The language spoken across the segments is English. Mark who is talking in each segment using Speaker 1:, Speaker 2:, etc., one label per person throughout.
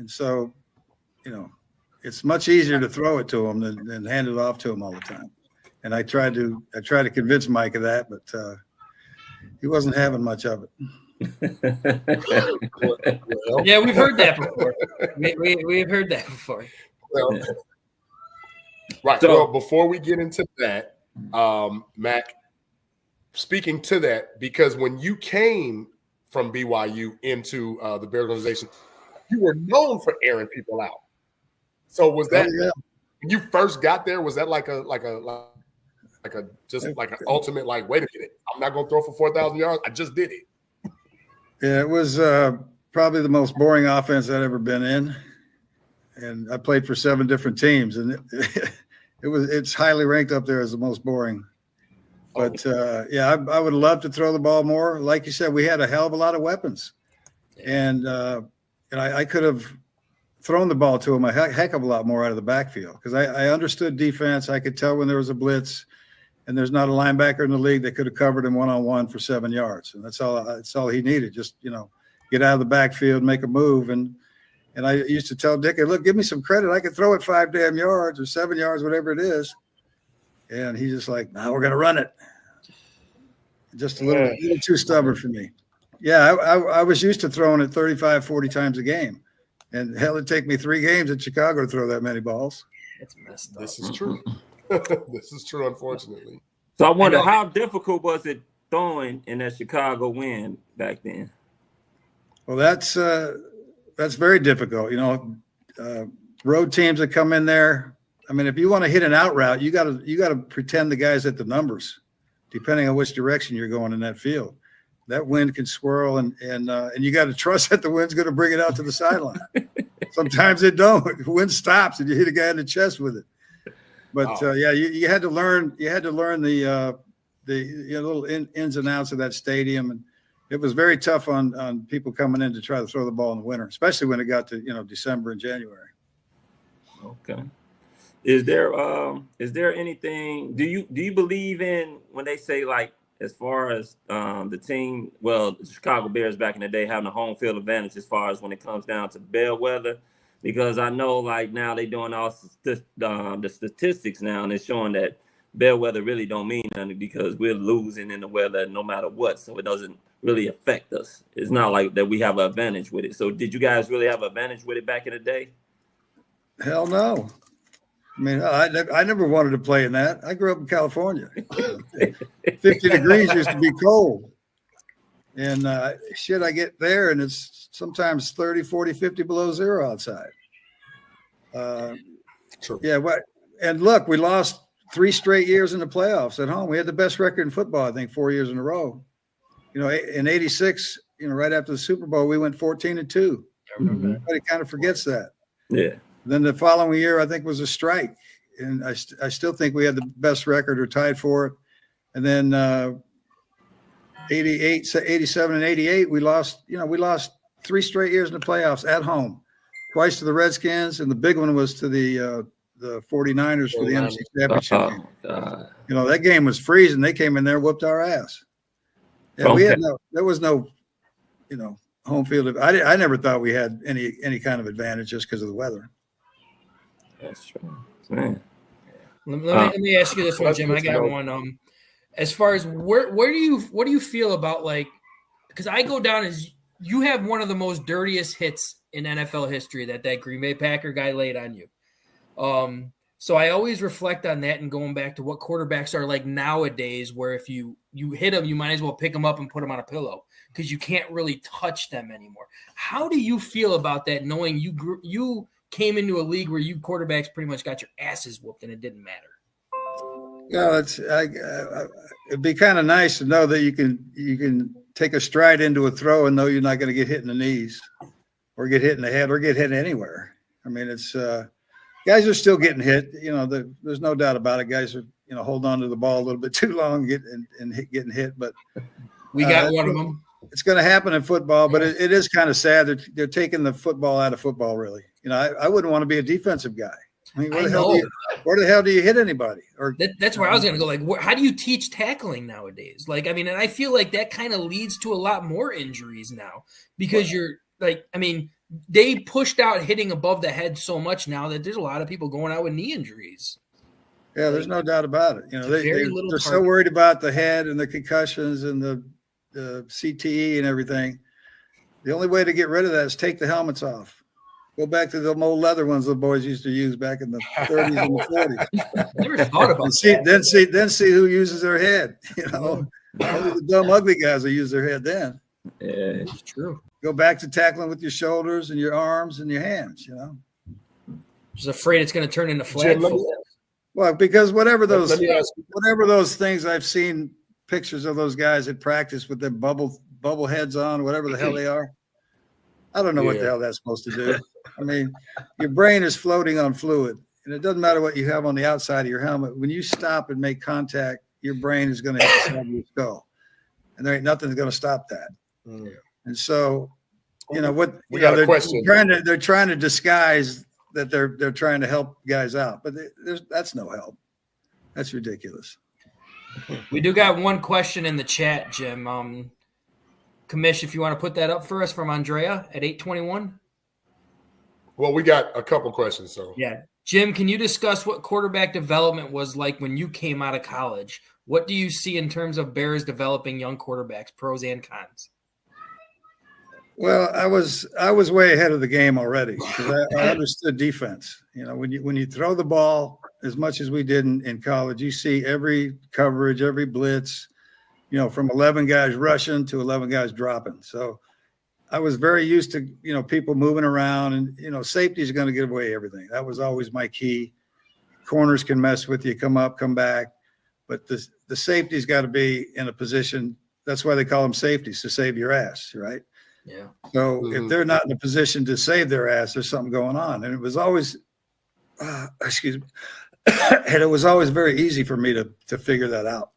Speaker 1: And so, it's much easier to throw it to him than hand it off to him all the time. And I tried to convince Mike of that, but he wasn't having much of it.
Speaker 2: Yeah, we've heard that before. We've heard that before.
Speaker 3: Well, right. So, well, before we get into that, Mac, speaking to that, because when you came from BYU into the Bear organization, you were known for airing people out. So was that when you first got there? Was that like an ultimate, like, wait a minute, I'm not going to throw for 4,000 yards. I just did it.
Speaker 1: Yeah, it was probably the most boring offense I'd ever been in, and I played for 7 different teams, and it's highly ranked up there as the most boring. But I would love to throw the ball more. Like you said, we had a hell of a lot of weapons, and I could have thrown the ball to him a heck of a lot more out of the backfield because I understood defense. I could tell when there was a blitz, and there's not a linebacker in the league that could have covered him one-on-one for 7 yards, and that's all he needed. Just get out of the backfield, make a move, and I used to tell Dick, look, give me some credit. I could throw it 5 damn yards or 7 yards, whatever it is. And he's just like, no, we're going to run it. Just a little too stubborn for me. Yeah, I was used to throwing it 35, 40 times a game. And hell, it'd take me 3 games in Chicago to throw that many balls.
Speaker 2: It's messed up.
Speaker 3: This is true. This is true, unfortunately.
Speaker 4: So I wonder, how difficult was it throwing in that Chicago win back then?
Speaker 1: Well, that's very difficult. Road teams that come in there. I mean, if you want to hit an out route, you got to pretend the guy's at the numbers, depending on which direction you're going in that field. That wind can swirl, and you got to trust that the wind's going to bring it out to the sideline. Sometimes it don't. The wind stops, and you hit a guy in the chest with it. But you had to learn. You had to learn the little ins and outs of that stadium, and it was very tough on people coming in to try to throw the ball in the winter, especially when it got to December and January.
Speaker 4: Okay. Is there anything? Do you believe in when they say, like, as far as the team, the Chicago Bears back in the day having a home field advantage as far as when it comes down to bellwether? Because I know, like, now they're doing all the statistics now, and it's showing that bellwether really don't mean nothing because we're losing in the weather no matter what, so it doesn't really affect us. It's not like that we have an advantage with it. So did you guys really have an advantage with it back in the day?
Speaker 1: Hell no. I mean, I never wanted to play in that. I grew up in California. 50 degrees used to be cold. And I get there, and it's sometimes 30, 40, 50 below zero outside.
Speaker 3: True.
Speaker 1: Yeah, and look, we lost 3 straight years in the playoffs at home. We had the best record in football, I think, 4 years in a row. In '86, right after the Super Bowl, we went 14-2. Everybody kind of forgets that.
Speaker 4: Yeah.
Speaker 1: Then the following year, I think, was a strike. And I still think we had the best record or tied for it. And then 88, 87, and 88, we lost 3 straight years in the playoffs at home. Twice to the Redskins, and the big one was to the 49ers for the NFC Championship game.
Speaker 4: God.
Speaker 1: That game was freezing. They came in there and whooped our ass. Yeah, there was no home field. I never thought we had any kind of advantage just because of the weather.
Speaker 4: That's true. Man.
Speaker 2: Let me ask you this one, Jim. I got one. As far as what do you feel about, like, because I go down as you have one of the most dirtiest hits in NFL history that Green Bay Packer guy laid on you. So I always reflect on that and going back to what quarterbacks are like nowadays, where if you hit them, you might as well pick them up and put them on a pillow because you can't really touch them anymore. How do you feel about that, knowing you came into a league where you quarterbacks pretty much got your asses whooped and it didn't matter?
Speaker 1: Yeah, it'd be kind of nice to know that you can take a stride into a throw and know you're not going to get hit in the knees or get hit in the head or get hit anywhere. I mean, it's guys are still getting hit. There's no doubt about it. Guys are holding on to the ball a little bit too long and getting hit. But
Speaker 2: we got one of them.
Speaker 1: It's going to happen in football, but it is kind of sad that they're taking the football out of football. Really, I wouldn't want to be a defensive guy. I mean, where the hell do you hit anybody? Or
Speaker 2: that's where I was going to go. Like, how do you teach tackling nowadays? Like, I mean, and I feel like that kind of leads to a lot more injuries now because you're like, I mean, they pushed out hitting above the head so much now that there's a lot of people going out with knee injuries.
Speaker 1: Yeah, there's no doubt about it. You know, they're so
Speaker 2: target.
Speaker 1: worried about the head and the concussions and the CTE and everything. The only way to get rid of that is take the helmets off. Go back to the old leather ones the boys used to use back in the 30s and the 40s.
Speaker 2: Never thought about
Speaker 1: that. Then see who uses their head. You know, only the dumb, ugly guys will use their head then.
Speaker 4: Yeah,
Speaker 2: it's true.
Speaker 1: Go back to tackling with your shoulders and your arms and your hands. You know,
Speaker 2: just afraid it's going to turn into flag football.
Speaker 1: Well, because whatever those things I've seen pictures of those guys at practice with their bubble heads on, whatever the hell they are. I don't know what the hell that's supposed to do. I mean, your brain is floating on fluid, and it doesn't matter what you have on the outside of your helmet. When you stop and make contact, your brain is going to hit the side of your skull, and there ain't nothing that's going to stop that.
Speaker 3: Mm.
Speaker 1: And so, you know what? They're trying to disguise that they're trying to help guys out, but that's no help. That's ridiculous.
Speaker 2: We do got one question in the chat, Jim. Commish, if you want to put that up for us from Andrea at 821.
Speaker 3: Well, we got a couple questions. So
Speaker 2: yeah, Jim, can you discuss what quarterback development was like when you came out of college? What do you see in terms of Bears developing young quarterbacks, pros and cons?
Speaker 1: Well, I was way ahead of the game already because I understood defense. You know, when you throw the ball as much as we did in college, you see every coverage, every blitz, you know, from 11 guys rushing to 11 guys dropping. So I was very used to, you know, people moving around, and, you know, safety is going to give away everything. That was always my key. Corners can mess with you, come up, come back. But the safety's got to be in a position. That's why they call them safeties, to save your ass, right?
Speaker 2: Yeah.
Speaker 1: So if they're not in a position to save their ass, there's something going on. And it was always, excuse me, and it was always very easy for me to figure that out.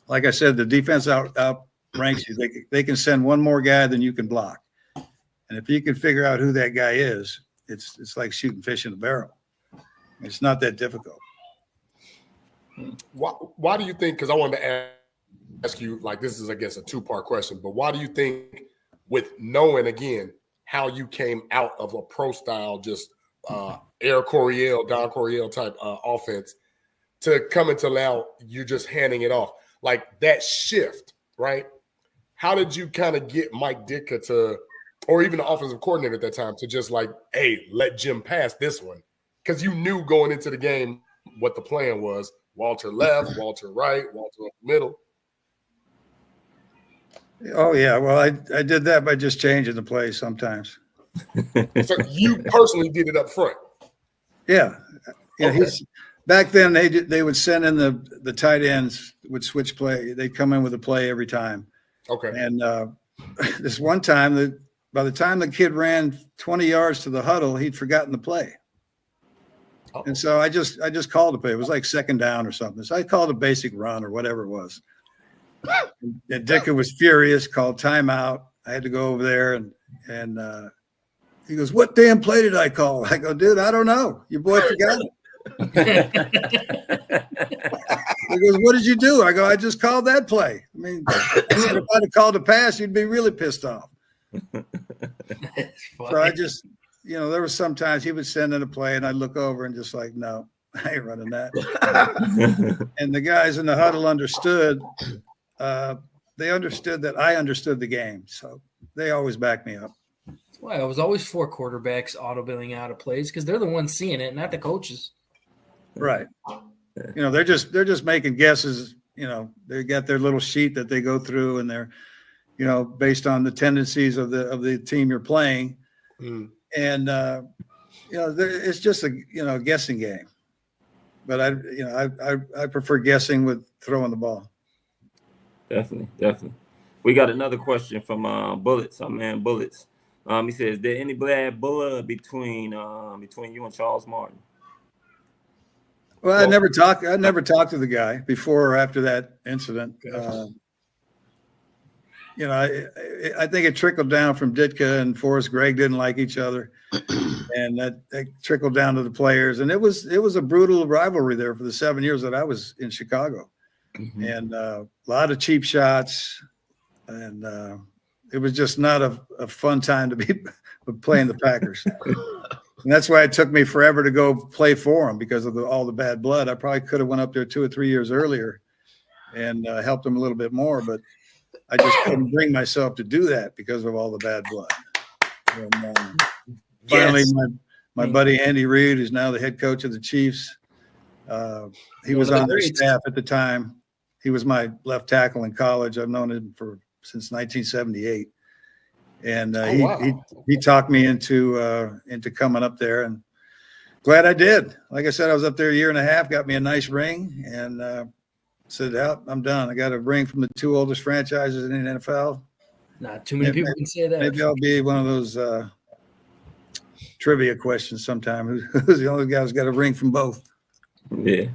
Speaker 1: Like I said, the defense outranks you. They can send one more guy than you can block. And if you can figure out who that guy is, it's like shooting fish in a barrel. It's not that difficult.
Speaker 3: Why do you think, because I wanted to ask you, like, this is, I guess, a two-part question, but why do you think, with knowing, again, how you came out of a pro-style, just Don Coryell type offense, to coming to now you're just handing it off? Like, that shift, right? How did you kind of get Mike Ditka to, or even the offensive coordinator at that time, to just like, hey, let Jim pass this one? Because you knew going into the game what the plan was. Walter left, Walter right, Walter up the middle.
Speaker 1: Oh, yeah. Well, I did that by just changing the play sometimes.
Speaker 3: So you personally did it up front?
Speaker 1: Yeah.
Speaker 3: Okay.
Speaker 1: Back then, they would send in the tight ends would switch play. They'd come in with a play every time.
Speaker 3: Okay.
Speaker 1: And this one time, by the time the kid ran 20 yards to the huddle, he'd forgotten the play. Oh. And so I just called the play. It was like second down or something. So I called a basic run or whatever it was. And Ditka was furious, called timeout. I had to go over there and he goes, "What damn play did I call?" I go, "Dude, I don't know. Your boy forgot it." He goes, "What did you do?" I go, "I just called that play." I mean, if I'd have called a pass, you'd be really pissed off. So I just, you know, there was sometimes he would send in a play and I'd look over and just like, no, I ain't running that. And the guys in the huddle understood. They understood that I understood the game. So they always backed me up.
Speaker 2: That's why I was always for quarterbacks auto-billing out of plays, because they're the ones seeing it, not the coaches.
Speaker 1: Right. You know, they're just making guesses. You know, they got their little sheet that they go through, and they're, you know, based on the tendencies of the team you're playing. And, you know, it's just a, you know, guessing game. But I prefer guessing with throwing the ball.
Speaker 4: Definitely. We got another question from Bullets. Our man Bullets. He says, "Is there any bad blood between you and Charles Martin?"
Speaker 1: Well, I never talked to the guy before or after that incident. You know, I think it trickled down from Ditka and Forrest Gregg didn't like each other, and that trickled down to the players. And it was a brutal rivalry there for the 7 years that I was in Chicago. Mm-hmm. And a lot of cheap shots, and it was just not a fun time to with playing the Packers. And that's why it took me forever to go play for them because of all the bad blood. I probably could have went up there 2 or 3 years earlier and helped them a little bit more, but I just couldn't bring myself to do that because of all the bad blood. And, finally, my buddy Andy Reid, who's now the head coach of the Chiefs, he was on their staff at the time. He was my left tackle in college. I've known him since 1978. And he talked me into coming up there, and glad I did. Like I said, I was up there a year and a half, got me a nice ring, and said, I'm done. I got a ring from the 2 oldest franchises in the NFL.
Speaker 2: Not too many people can say that.
Speaker 1: Maybe I'll be one of those trivia questions sometime. Who's the only guy who's got a ring from both?
Speaker 4: Yeah.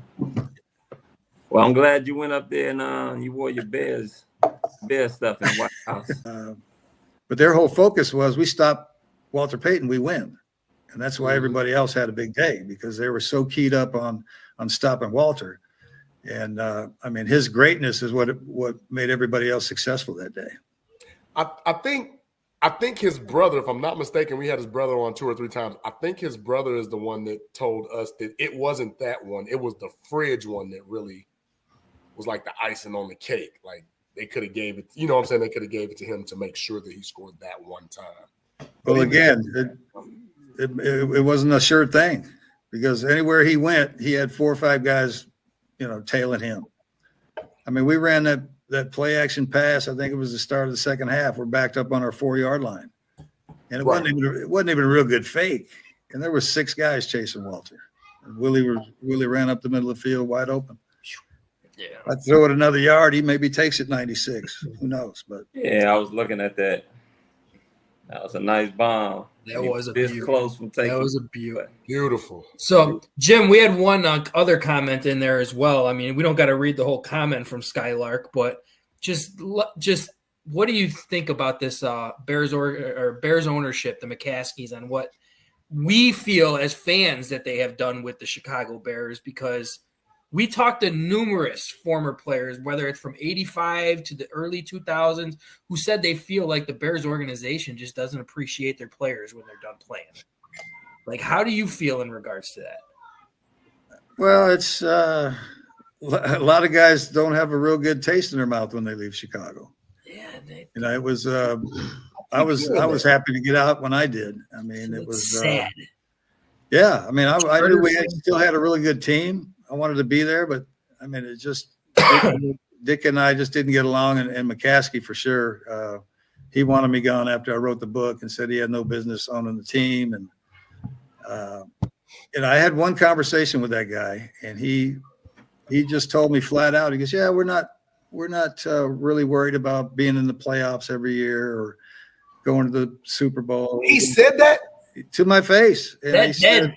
Speaker 4: Well, I'm glad you went up there and you wore your Bears stuff in the White House.
Speaker 1: But their whole focus was we stop Walter Payton, we win. And that's why everybody else had a big day, because they were so keyed up on stopping Walter. And I mean, his greatness is what made everybody else successful that day.
Speaker 3: I think his brother, if I'm not mistaken, we had his brother on 2 or 3 times. I think his brother is the one that told us that it wasn't that one. It was the fridge one that really was like the icing on the cake. Like, they could have gave it, you know what I'm saying? They could have gave it to him to make sure that he scored that one time.
Speaker 1: Well, again, it wasn't a sure thing, because anywhere he went, he had 4 or 5 guys, tailing him. I mean, we ran that play action pass. I think it was the start of the second half. We're backed up on our 4-yard line, and it wasn't even a real good fake. And there were 6 guys chasing Walter. And Willie ran up the middle of the field wide open.
Speaker 2: Yeah,
Speaker 1: I throw it another yard, he maybe takes it 96. Who knows? But
Speaker 4: yeah, I was looking at that. That was a nice bomb.
Speaker 2: That was a
Speaker 4: this close from taking.
Speaker 2: That was a beauty.
Speaker 3: Beautiful.
Speaker 2: So, Jim, we had one other comment in there as well. I mean, we don't got to read the whole comment from Skylark, but just what do you think about this Bears ownership, the McCaskies, on what we feel as fans that they have done with the Chicago Bears? Because we talked to numerous former players, whether it's from 85 to the early 2000s, who said they feel like the Bears organization just doesn't appreciate their players when they're done playing. Like, how do you feel in regards to that?
Speaker 1: Well, it's a lot of guys don't have a real good taste in their mouth when they leave Chicago.
Speaker 2: Yeah,
Speaker 1: it was. I was happy to get out when I did. I mean, it was
Speaker 2: sad.
Speaker 1: Yeah, I mean, I knew we still had a really good team. I wanted to be there, but I mean, it just Dick and I just didn't get along, and McCaskey for sure. He wanted me gone after I wrote the book and said he had no business owning the team. And I had one conversation with that guy, and he just told me flat out. He goes, "Yeah, we're not really worried about being in the playoffs every year or going to the Super Bowl."
Speaker 3: He said that
Speaker 1: to my face. And he said,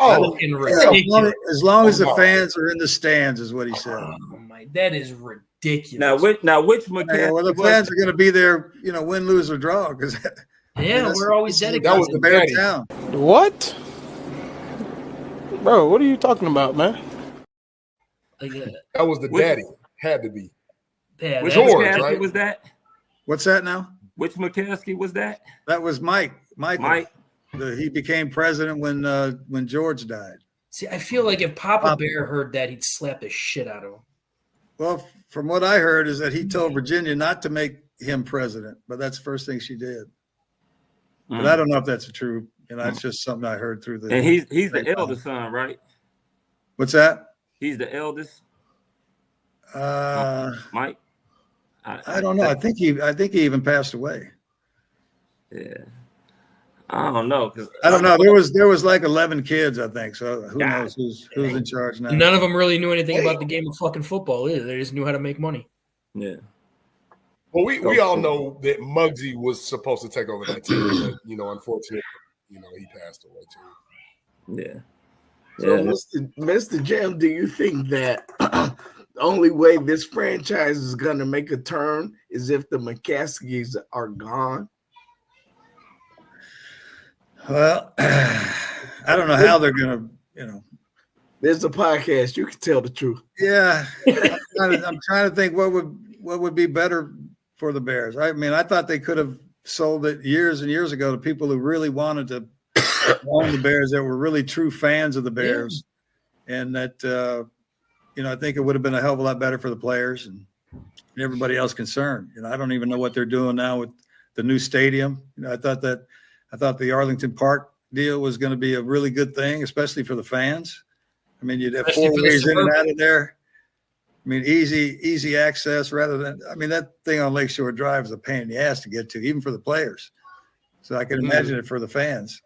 Speaker 1: as long as the fans are in the stands, is what he said.
Speaker 2: Oh my, that is ridiculous.
Speaker 4: Now which McCaskey?
Speaker 1: Well, the fans are going to be there, win, lose, or draw, because
Speaker 2: we're always dedicated.
Speaker 3: That was the
Speaker 1: Bear
Speaker 3: daddy.
Speaker 1: town.
Speaker 5: What, bro? What are you talking about, man?
Speaker 3: That was the daddy. Had to be.
Speaker 2: Yeah,
Speaker 4: which
Speaker 3: George,
Speaker 4: McCaskey
Speaker 3: right?
Speaker 4: was that?
Speaker 1: What's that now?
Speaker 4: Which McCaskey was that?
Speaker 1: That was Mike.
Speaker 4: Mike.
Speaker 1: He became president when George died.
Speaker 2: See, I feel like if Papa Bear heard that, he'd slap the shit out of him.
Speaker 1: Well, from what I heard is that he told Virginia not to make him president, but that's the first thing she did. But I don't know if that's true. It's just something I heard through the.
Speaker 4: And he's the eldest son, right?
Speaker 1: What's that?
Speaker 4: He's the eldest. Mike.
Speaker 1: I don't know. I think he even passed away.
Speaker 4: Yeah. I don't know, because
Speaker 1: I don't know. There was like 11 kids, I think. So who knows who's in charge now?
Speaker 2: None of them really knew anything about the game of fucking football either. They just knew how to make money.
Speaker 4: Yeah.
Speaker 3: Well, we all know that Muggsy was supposed to take over that team, but unfortunately, he passed away too.
Speaker 4: Yeah.
Speaker 6: So, Mr. Jam, do you think that the only way this franchise is going to make a turn is if the McCaskies are gone?
Speaker 1: Well, I don't know how they're going to,
Speaker 6: There's a podcast. You can tell the truth.
Speaker 1: Yeah. I'm trying to think what would be better for the Bears. I mean, I thought they could have sold it years and years ago to people who really wanted to own the Bears, that were really true fans of the Bears. And that, I think it would have been a hell of a lot better for the players and everybody else concerned. I don't even know what they're doing now with the new stadium. I thought the Arlington Park deal was going to be a really good thing, especially for the fans. I mean, you'd have
Speaker 2: Especially
Speaker 1: 4
Speaker 2: for the
Speaker 1: ways in and
Speaker 2: suburban.
Speaker 1: out of there. I mean, easy access rather than, that thing on Lakeshore Drive is a pain in the ass to get to, even for the players. So I can imagine it for the fans.